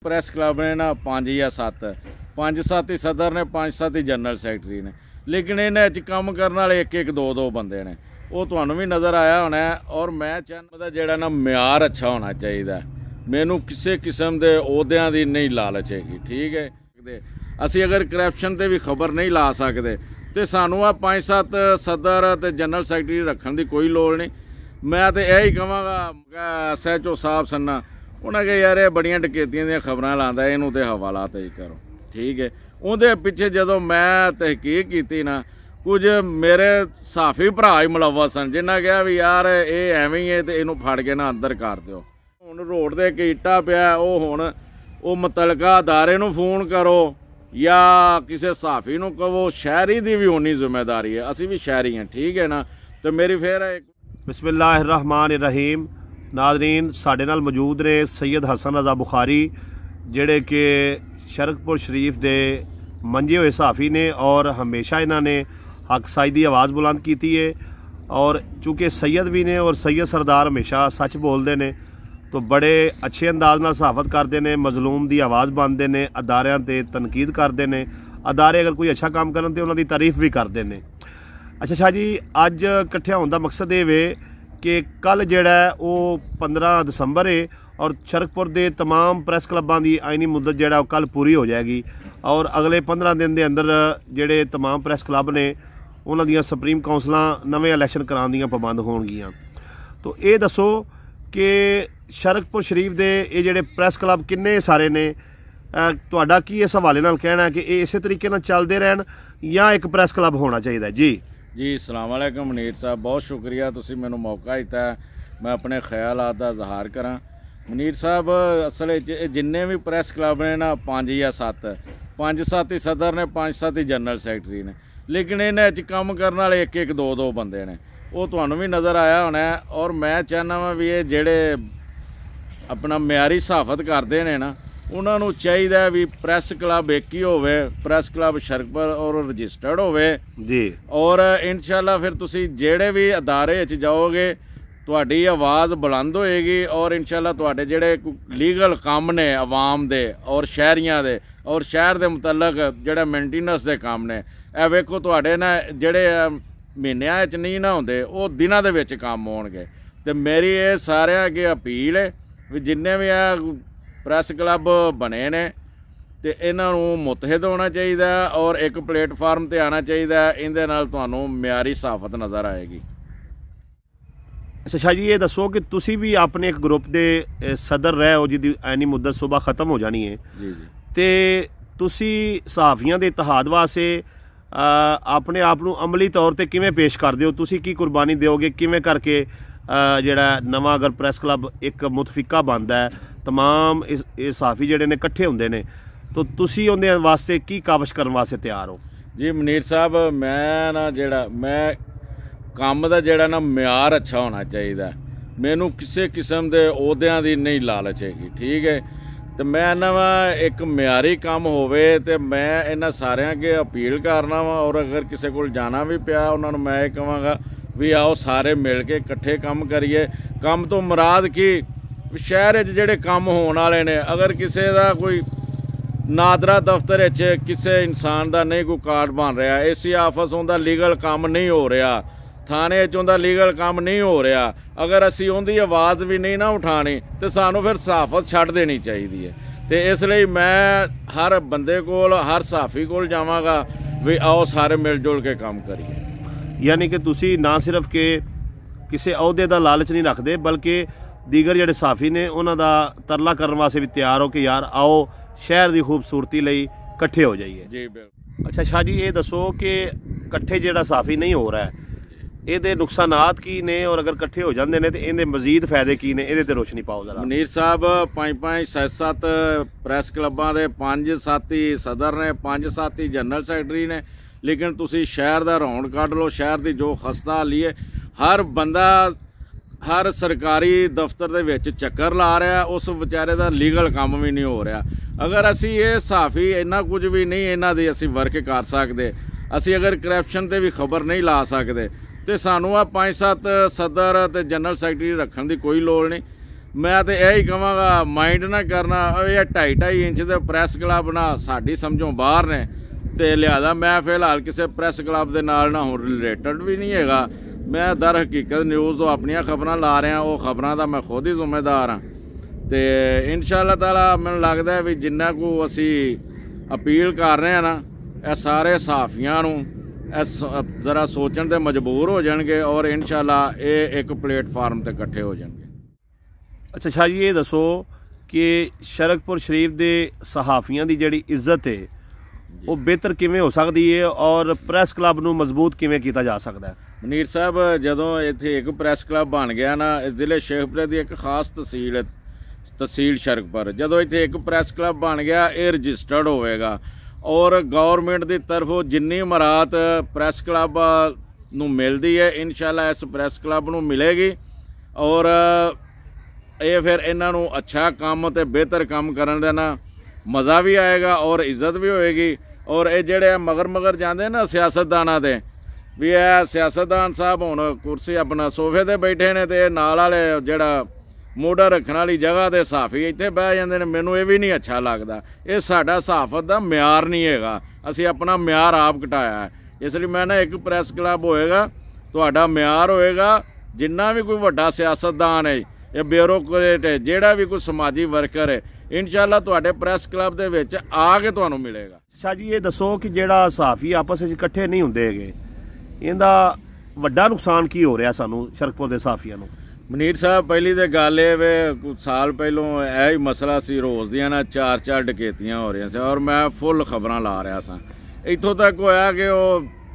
Press club ਨੇ ਨਾ 5 ਜਾਂ 7 5-7 ਹੀ ਸਦਰ ਨੇ, 5-7 ਹੀ ਜਨਰਲ ਸੈਕਟਰੀ ਨੇ, ਲੇਕਿन ਇਹਨਾਂ 'ਚ ਕੰਮ ਕਰਨ ਵਾਲੇ ਇੱਕ ਇੱਕ ਦੋ ਦੋ ਬੰਦੇ ਨੇ। ਉਹ ਤੁਹਾਨੂੰ ਵੀ ਨਜ਼ਰ ਆਇਆ ਹੋਣਾ। ਔਰ ਮੈਂ ਚਾਹੁੰਦਾ ਦਾ ਜਿਹੜਾ ਨਾ ਮਿਆਰ ਅੱਛਾ ਹੋਣਾ ਚਾਹੀਦਾ। ਮੈਨੂੰ ਕਿਸੇ ਕਿਸਮ ਦੇ ਅਹੁਦਿਆਂ ਦੀ ਨਹੀਂ ਲਾਲਚ ਹੈਗੀ, ਠੀਕ ਹੈ। ਅਸੀਂ ਅਗਰ ਕਰਪਸ਼ਨ ਤੇ ਵੀ ਖਬਰ ਨਹੀਂ ਲਾ ਸਕਦੇ ਤੇ ਸਾਨੂੰ ਆ 5-7 ਸਦਰ ਤੇ ਜਨਰਲ ਸੈਕਟਰੀ ਰੱਖਣ ਦੀ ਕੋਈ ਲੋੜ ਨਹੀਂ। ਮੈਂ ਤੇ ਇਹ ਹੀ ਕਹਾਂਗਾ SHO ਸਾਹਿਬ ਸੰਨਾ ਉਹਨਾਂ ਕੇ ਯਾਰ ਇਹ ਬੜੀਆਂ ਡਕੈਤੀਆਂ ਦੀਆਂ ਖਬਰਾਂ ਲਾਉਂਦਾ, ਇਹਨੂੰ ਤੇ ਹਵਾਲਾ ਤੇ ਕਰੋ, ਠੀਕ ਹੈ। ਉਹਦੇ ਪਿੱਛੇ ਜਦੋਂ ਮੈਂ ਤਹਿਕੀਕ ਕੀਤੀ ਨਾ, ਕੁਝ ਮੇਰੇ ਸਾਫੀ ਭਰਾ ਹੀ ਮੁਲਵਸ ਸਨ ਜਿਨ੍ਹਾਂ ਕਿਹਾ ਵੀ ਯਾਰ ਇਹ ਐਵੇਂ ਹੀ ਹੈ ਤੇ ਇਹਨੂੰ ਫੜ ਕੇ ਨਾ ਅੰਦਰ ਕਰ ਦਿਓ। ਹੁਣ ਰੋਡ ਦੇ ਇੱਕ ਇੱਟਾ ਪਿਆ, ਉਹ ਹੁਣ ਉਹ ਮੁਤਲਕਾ ਅਦਾਰੇ ਨੂੰ ਫੋਨ ਕਰੋ ਜਾਂ ਕਿਸੇ ਸਾਫੀ ਨੂੰ ਕਹੋ। ਸ਼ਹਿਰੀ ਦੀ ਵੀ ਉਨੀ ਜ਼ਿੰਮੇਦਾਰੀ ਹੈ, ਅਸੀਂ ਵੀ ਸ਼ਹਿਰੀ ਹਾਂ, ਠੀਕ ਹੈ ਨਾ। ਤੇ ਮੇਰੀ ਫਿਰ ਬਿਸमिल्लाहिर्रहमानिर्रहीम नाज़रीन, साढ़े नाल मौजूद ने सैयद हसन रज़ा बुखारी जिहड़े कि शरकपुर शरीफ के मंजे हुए सहाफ़ी ने और हमेशा इन्होंने हक साई की आवाज़ बुलंद की है। और चूँकि सैयद भी ने और सैयद सरदार हमेशा सच बोलते हैं तो बड़े अच्छे अंदाज नाल सहाफत करते हैं, मजलूम की आवाज़ बनते हैं, अदारियां ते तनकीद करते हैं, अदारे अगर कोई अच्छा काम करन तो उन्होंने तारीफ भी करते हैं। अच्छा शाह जी, अज इकट्ठे होने का मकसद ये वे कि कल जिहड़ा वो 15 दिसंबर है और शरकपुर के तमाम प्रैस क्लबां की आईनी मुद्दत जिहड़ा कल पूरी हो जाएगी और अगले 15 दिन के अंदर जिहड़े तमाम प्रैस क्लब ने उन्हां दियां सुप्रीम काउंसलां नवे इलैक्शन कराउण दियां पाबंद होणगियां। तो ये दसो कि शरकपुर शरीफ के ये जिहड़े प्रैस क्लब किन्ने सारे ने, तुहाडा की इस हवाले नाल कहना है कि ये इस तरीके नाल चलदे रहन या एक प्रैस क्लब होना चाहिए? जी अस्सलाम वालेकुम मुनीर साहब, बहुत शुक्रिया तुसी मैनू मौका दिता है मैं अपने ख्यालात का इजहार करा। मुनीर साहब असल जिन्ने भी प्रैस क्लब ने ना 5 या 7 5-7 ही सदर ने, 5-7 ही जनरल सैकटरी ने, लेकिन इन्हें काम करने वाले एक एक दो दो बंदे ने। वो तुहानू भी नज़र आया होना। और मैं चाहना वा भी ये जेड़े अपना म्यारी सहाफत करते हैं ना, उन्होंने चाहिए भी प्रैस क्लब एक ही होवे, प्रैस क्लब शरकपुर और रजिस्टर्ड होवे जी। और इंशाल्लाह फिर तुसी जेड़े भी अदारे च जाओगे तुहाडी आवाज़ बुलंद होएगी और इंशाल्लाह तुहाडे जेड़े लीगल काम ने आवाम दे और शहरियां दे और शहर दे मुतलक जेड़े मेंटेनेंस दे काम ने, ए वेखो तुहाडे ना जेड़े महीनिਆਂ च नहीं ना होंदे वो दिनां दे विच काम होणगे। ते मेरी ये सारिਆਂ अगे अपील है भी जिन्ने भी प्रैस क्लब बने ने ते इन्हां नूं मुतहिद होना चाहिए और एक प्लेटफार्म ते आना चाहिए। इहदे नाल तुहानूं म्यारी सहाफत नज़र आएगी। अच्छा शाह जी, ये दसो कि तुसी भी अपने एक ग्रुप के सदर रहे हो जिहदी ऐनी मुद्दत सुबह खत्म हो जानी है जी जी, ते तुसी सहाफियां दे इत्तेहाद वास्ते अपने आप नूं अमली तौर पर किवें पेश करदे हो? तुसी की कुर्बानी दोगे? किवें करके जिहड़ा नवां अगर प्रैस क्लब एक मुतफिका बनता है, तमाम इस सहाफी जिहड़े ने इकट्ठे हुंदे ने, तो तुसी उहदे वास्ते की काविश करन वास्ते तैयार हो? जी मुनीर साहब, मैं ना जिहड़ा मैं काम दा जिहड़ा ना म्यार अच्छा होना चाहिए। मैनू किसी किस्म के अहुदियां दी नहीं लालच हैगी, ठीक है। तो मैं ना वा एक म्यारी काम होवे ते मैं इन्हां सारिਆਂ के अपील करना वा। और अगर किसी को जाना भी पिया उन्होंने मैं ये कहांगा भी आओ सारे मिल के इकट्ठे काम करिए। काम तो मुराद की शहर जिहड़े काम होने वाले ने, अगर किसी का कोई नादरा दफ्तर किसी इंसान का नहीं कोई कार्ड बन रहा, एसी आफिस उनका लीगल काम नहीं हो रहा, थाने उनका लीगल काम नहीं हो रहा, अगर असी उनकी आवाज़ भी नहीं ना उठानी तो सानू फिर सहाफत छड्ड देनी चाहिए है। तो इसलिए मैं हर बंदे को हर सहाफी को जावांगा भी आओ सारे मिलजुल के काम करिए। यानी कि तुसी ना सिर्फ के किसी अहुदे का लालच नहीं रखते बल्कि दीगर जिहड़े सहाफी ने उन्हां दा तरला करने वास्ते भी तैयार हो कि यार आओ शहर की खूबसूरती लई इकट्ठे हो जाइए जी। बिल्कुल। अच्छा शाह जी, ये दसो कि इकट्ठे जिहड़ा सहाफी नहीं हो रहा है ये नुकसानात की ने और अगर इकट्ठे हो जाते हैं तो इहदे मजीद फायदे की ने, ये रोशनी पाओ जरा। मुनीर साहब 5-5 7-7 प्रैस क्लबां दे 5-7 ही सदर ने, 5-7 ही जनरल सैकटरी ने, लेकिन तुसी शहर का रौन कढ लो, शहर की जो खस्ता हाली है, हर बंदा हर सरकारी दफ्तर दे विच चक्कर ला रहा, उस बेचारे का लीगल काम भी नहीं हो रहा। अगर असी ये सहाफी इन्ना कुछ भी नहीं इन्हां दी असी वर्क कर सकते, असी अगर करप्शन ते भी खबर नहीं ला सकते तो सानू आ 5-7 सदर ते जनरल सैकटरी रखने की कोई लोड़ नहीं। मैं तो यही कहांगा माइंड ना करना, ये 2.5 इंच के प्रैस क्लब ना साडी समझों बाहर ने, तो लिहाजा मैं फिलहाल किसी प्रैस क्लब के नाल ना हुण रिलेटेड भी नहीं हैगा। मैं दर हकीकत न्यूज़ तो अपनियां खबरां ला रहा, वो खबरां दा मैं खुद ही जिम्मेदार हाँ। तो इंशाअल्लाह ताला मैनूं लगदा है भी जिन्ना को असी अपील कर रहे हैं ना, ये सारे सहाफियां नूं ज़रा सोचण ते मजबूर हो जाएंगे और इंशाअल्लाह ये एक प्लेटफार्म ते इकट्ठे हो जाएंगे। अच्छा शाह जी, ये दसो कि शरकपुर शरीफ के सहाफियां की जिहड़ी इज्जत है वो बेहतर किवें हो सकती है और प्रैस क्लब नूं मजबूत किवें कीता जा सकता है? मनीर साहब, जदों इत्थे एक प्रैस क्लब बन गया ना, जिले शेखपुरे की एक खास तहसील शरकपुर, जदों इत्थे एक प्रैस क्लब बन गया, ये रजिस्टर्ड होएगा और गौरमेंट की तरफों जिन्नी मराहत प्रैस क्लब नूं मिलदी है इंशाअल्लाह इस प्रैस क्लब नूं मिलेगी और ये फिर इन्हां नूं अच्छा काम ते बेहतर काम करन दा ना मज़ा भी आएगा और इज्जत भी होएगी। और ये जेड़े मगर जाते ना सियासतदाना दे भी, यह सियासतदान साहब हुण कुर्सी अपना सोफे ते बैठे ने, ते नाल वाले जेड़ा मोढ़ा रखने वाली जगह ते सहाफी इत्थे बह जांदे ने। मैनूं ये भी नहीं अच्छा लगता, ये साडा सहाफत दा म्यार नहीं हैगा, असी अपना म्यार आप घटाया है। इसलिए मैं ना एक प्रैस क्लब होएगा, तुहाडा म्यार होएगा, जिन्ना भी कोई वड्डा सियासतदान है या ब्यूरोक्रेट है, जेड़ा भी कोई समाजी वर्कर है, इंशाअल्लाह तुहाडे प्रैस क्लब दे विच आके तुहानूं मिलेगा। शाह जी, ये दसो कि जेड़ा सहाफी आपस में इकट्ठे नहीं हुंदे हैगे, इहदा वड्डा नुकसान की हो रहा सानूं शरकपुर दे सहाफियां नूं? मनीर साहब, पहली तो गल ये वे कुछ साल पहलों यही मसला सी, रोज़ दियां ना 4 डकैतियां हो रही सी और मैं फुल खबरां ला रहा सा। इत्थों तक होया कि वो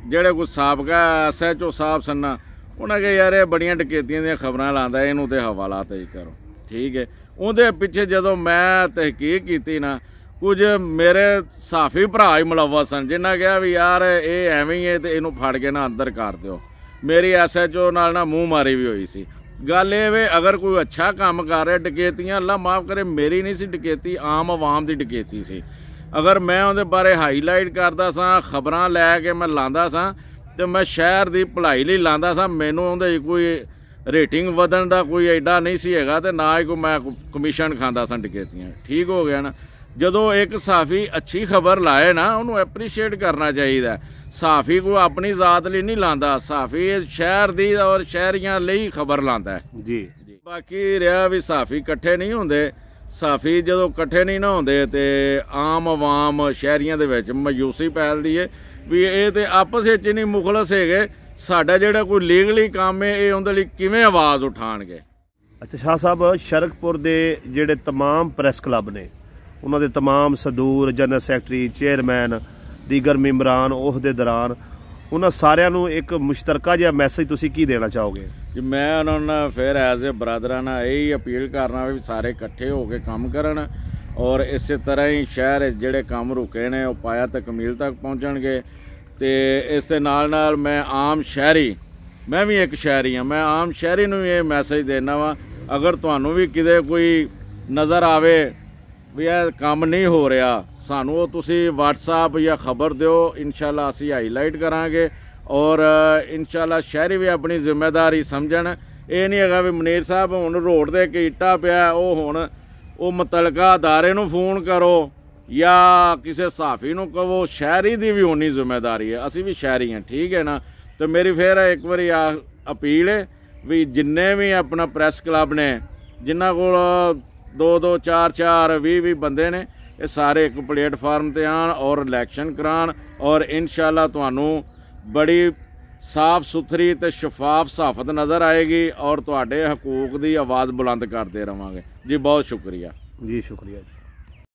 जेड़े कुछ साबका SHO साहब सन ना, उन्हें कहा यार ये बड़ियां डकैतियां दी खबरां लांदा, इनू ते हवाला ते करो, ठीक है। उहदे पिछे जदों मैं तहकीक की ना, कुछ मेरे सहाफी भरा ही मुलव्वस सन, जिन्हें कहा भी यार ये एवें ही है तो इनू फड़ के ना अंदर कर दो। मेरी SHO नाल ना मूँह मारी भी हुई सी। गल ये वे अगर कोई अच्छा काम कर रहा, डकैतियां अल्लाह माफ़ करे मेरी नहीं सी डकैती, आम आवाम की डकैती सी। अगर मैं उहदे बारे हाईलाइट करदा सा, खबरां लैके मैं लांदा सा, तो मैं शहर की भलाई लई लांदा सा, मैनूं उहदे कोई रेटिंग वधन का कोई एडा नहीं सी हैगा, ते ना ही कोई मैं कमीशन खांदा सा डकैतियां। ठीक हो गया ना। जदों एक सहाफी अच्छी खबर लाए ना, उन्होंने एप्रीशिएट करना चाहिए। सहाफी को अपनी जात लिए नहीं लांदा, सहाफी शहर दी और शहरियां लई खबर लांदा है जी। बाकी रहा भी सहाफी कट्ठे नहीं होंदे, सहाफी जदों कट्ठे नहीं ना होंदे ते आम आवाम शहरियां दे विच मायूसी फैलदी है भी ये ते आपस विच नहीं मुखलस हैगे, साडा जिहड़ा कोई लीगली काम है ये उहदे लई किवें आवाज़ उठाणगे। अच्छा शाह साहब, शरकपुर दे जिहड़े तमाम प्रैस क्लब ने, उन्होंने तमाम सदूर, जनरल सैकटरी, चेयरमैन, दीगर मैंबरान ओहदेदारान, उन्होंने सारिਆਂ ਨੂੰ एक मुश्तरका जिहा मैसेज तुसीं की देना चाहोगे? जी मैं उन्होंने फिर एज ए बरदराना यही अपील करना भी सारे इकट्ठे होकर काम करन और इस तरह ही शहर जिहड़े काम रुके ने वो पाया तकमील तक पहुँचणगे। तो इस नाल मैं आम शहरी, मैं भी एक शहरी हाँ, मैं आम शहरी नूं ये मैसेज देना वा, अगर तुहानूं भी किते कोई नज़र आवे भी यह काम नहीं हो रहा, सानू वो तुसी WhatsApp या खबर दो, इंशाअल्लाह असी हाईलाइट करांगे और इंशाअल्लाह शहरी भी अपनी जिम्मेदारी समझण। ये नहीं है भी मनीर साहब हुण रोड ते एक इट्टा पिया वो मुतलका अदारे नूं फोन करो या किसी सहाफी नूं कहो, शहरी दी भी उन्नी जिम्मेदारी है, असी भी शहरी हैं, ठीक है ना। तो मेरी फिर एक बारी अपील है भी जिन्ने भी अपना प्रैस क्लब ने, जिन्हां कोल 2-2, 4-4, 20-20 बंदे ने, ये सारे एक प्लेटफार्म ते आन और इलैक्शन करान और इंशाअल्लाह तुहानू बड़ी साफ सुथरी ते शफाफ सहाफत नज़र आएगी और तुहाडे हकूक दी आवाज़ बुलंद करते रहांगे। जी बहुत शुक्रिया। जी शुक्रिया।